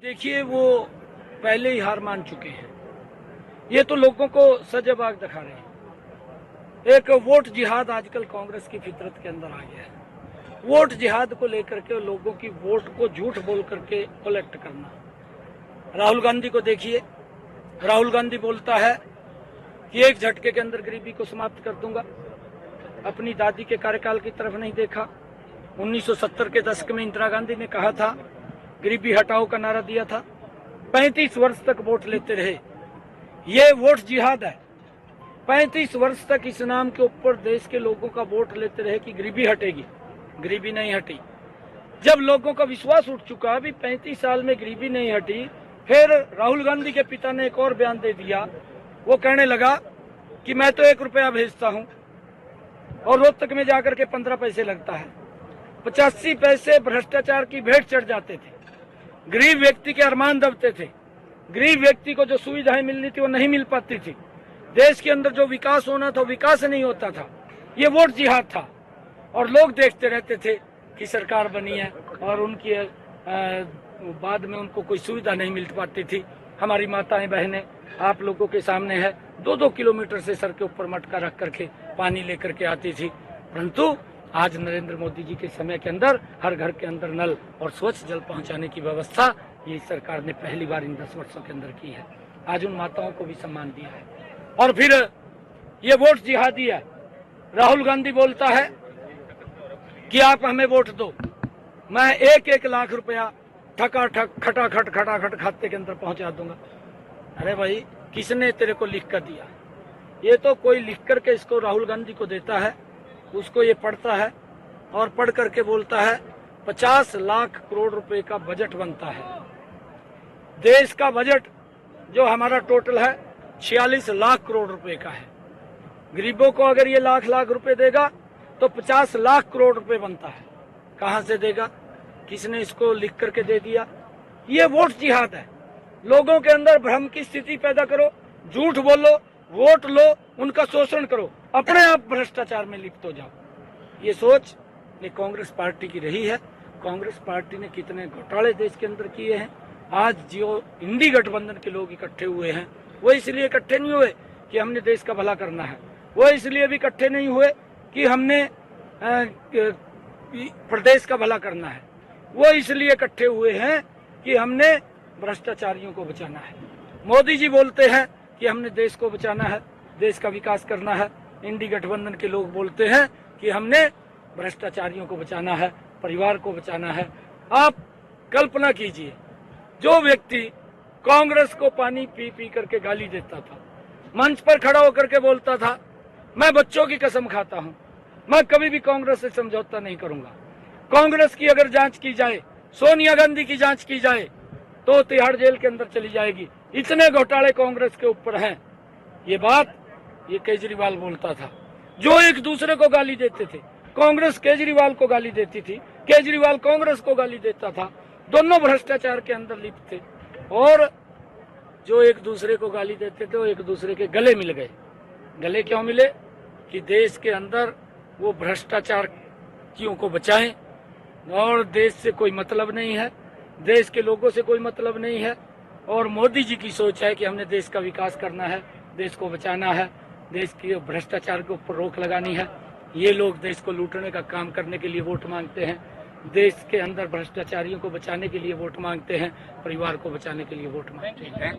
देखिए, वो पहले ही हार मान चुके हैं। ये तो लोगों को सजबाग दिखा रहे हैं। एक वोट जिहाद आजकल कांग्रेस की फितरत के अंदर आ गया है। वोट जिहाद को लेकर के लोगों की वोट को झूठ बोल करके कलेक्ट करना। राहुल गांधी को देखिए, राहुल गांधी बोलता है कि एक झटके के अंदर गरीबी को समाप्त कर दूंगा। अपनी दादी के कार्यकाल की तरफ नहीं देखा। 1970 के दशक में इंदिरा गांधी ने कहा था, गरीबी हटाओ का नारा दिया था। 35 वर्ष तक वोट लेते रहे। ये वोट जिहाद है। 35 वर्ष तक इस नाम के ऊपर देश के लोगों का वोट लेते रहे कि गरीबी हटेगी। गरीबी नहीं हटी। जब लोगों का विश्वास उठ चुका, अभी 35 साल में गरीबी नहीं हटी, फिर राहुल गांधी के पिता ने एक और बयान दे दिया। वो कहने लगा कि मैं तो 1 रुपया भेजता हूं और रोहतक में जाकर के 15 पैसे लगता है। 85 पैसे भ्रष्टाचार की भेंट चढ़ जाते थे। गरीब व्यक्ति के अरमान दबते थे। गरीब व्यक्ति को जो सुविधाएं मिलनी थी वो नहीं मिल पाती थी। देश के अंदर जो विकास होना था विकास नहीं होता था। ये वोट जिहाद था और लोग देखते रहते थे कि सरकार बनी है और उनकी बाद में उनको कोई सुविधा नहीं मिल पाती थी। हमारी माताएं बहनें आप लोगों के सामने है, 2-2 किलोमीटर से सर के ऊपर मटका रख करके पानी लेकर के आती थी। परंतु आज नरेंद्र मोदी जी के समय के अंदर हर घर के अंदर नल और स्वच्छ जल पहुंचाने की व्यवस्था ये सरकार ने पहली बार इन 10 वर्षों के अंदर की है। आज उन माताओं को भी सम्मान दिया है। और फिर ये वोट जिहादी है। राहुल गांधी बोलता है कि आप हमें वोट दो, मैं 1-1 लाख रुपया ठकाठक खटाखट खाते के अंदर पहुंचा दूंगा। अरे भाई, किसने तेरे को लिख कर दिया? ये तो कोई लिख करके इसको राहुल गांधी को देता है, उसको ये पढ़ता है और पढ़ करके बोलता है 50 लाख करोड़ रुपए का बजट बनता है। देश का बजट जो हमारा टोटल है 46 लाख करोड़ रुपए का है। गरीबों को अगर ये लाख रुपए देगा तो 50 लाख करोड़ रुपए बनता है। कहां से देगा? किसने इसको लिख करके दे दिया? ये वोट जिहाद है। लोगों के अंदर भ्रम की स्थिति पैदा करो, झूठ बोलो, वोट लो, उनका शोषण करो, अपने आप भ्रष्टाचार में लिप्त हो जाओ। ये सोच ये कांग्रेस पार्टी की रही है। कांग्रेस पार्टी ने कितने घोटाले देश के अंदर किए हैं। आज जो इंडी गठबंधन के लोग इकट्ठे हुए हैं वो इसलिए इकट्ठे नहीं हुए कि हमने देश का भला करना है। वो इसलिए भी इकट्ठे नहीं हुए कि हमने प्रदेश का भला करना है। वो इसलिए इकट्ठे हुए हैं कि हमने भ्रष्टाचारियों को बचाना है। मोदी जी बोलते हैं कि हमने देश को बचाना है, देश का विकास करना है। इंडी गठबंधन के लोग बोलते हैं कि हमने भ्रष्टाचारियों को बचाना है, परिवार को बचाना है। आप कल्पना कीजिए, जो व्यक्ति कांग्रेस को पानी पी पी करके गाली देता था, मंच पर खड़ा होकर के बोलता था मैं बच्चों की कसम खाता हूं, मैं कभी भी कांग्रेस से समझौता नहीं करूंगा। कांग्रेस की अगर जांच की जाए, सोनिया गांधी की जांच की जाए तो तिहाड़ जेल के अंदर चली जाएगी। इतने घोटाले कांग्रेस के ऊपर हैं। ये बात ये केजरीवाल बोलता था। जो एक दूसरे को गाली देते थे, कांग्रेस केजरीवाल को गाली देती थी, केजरीवाल कांग्रेस को गाली देता था। दोनों भ्रष्टाचार के अंदर लिप्त थे और जो एक दूसरे को गाली देते थे वो एक दूसरे के गले मिल गए। गले क्यों मिले? कि देश के अंदर वो भ्रष्टाचारियों को बचाएं और देश से कोई मतलब नहीं है, देश के लोगों से कोई मतलब नहीं है। और मोदी जी की सोच है कि हमने देश का विकास करना है, देश को बचाना है, देश के भ्रष्टाचार के ऊपर रोक लगानी है। ये लोग देश को लूटने का काम करने के लिए वोट मांगते हैं, देश के अंदर भ्रष्टाचारियों को बचाने के लिए वोट मांगते हैं, परिवार को बचाने के लिए वोट मांगते हैं।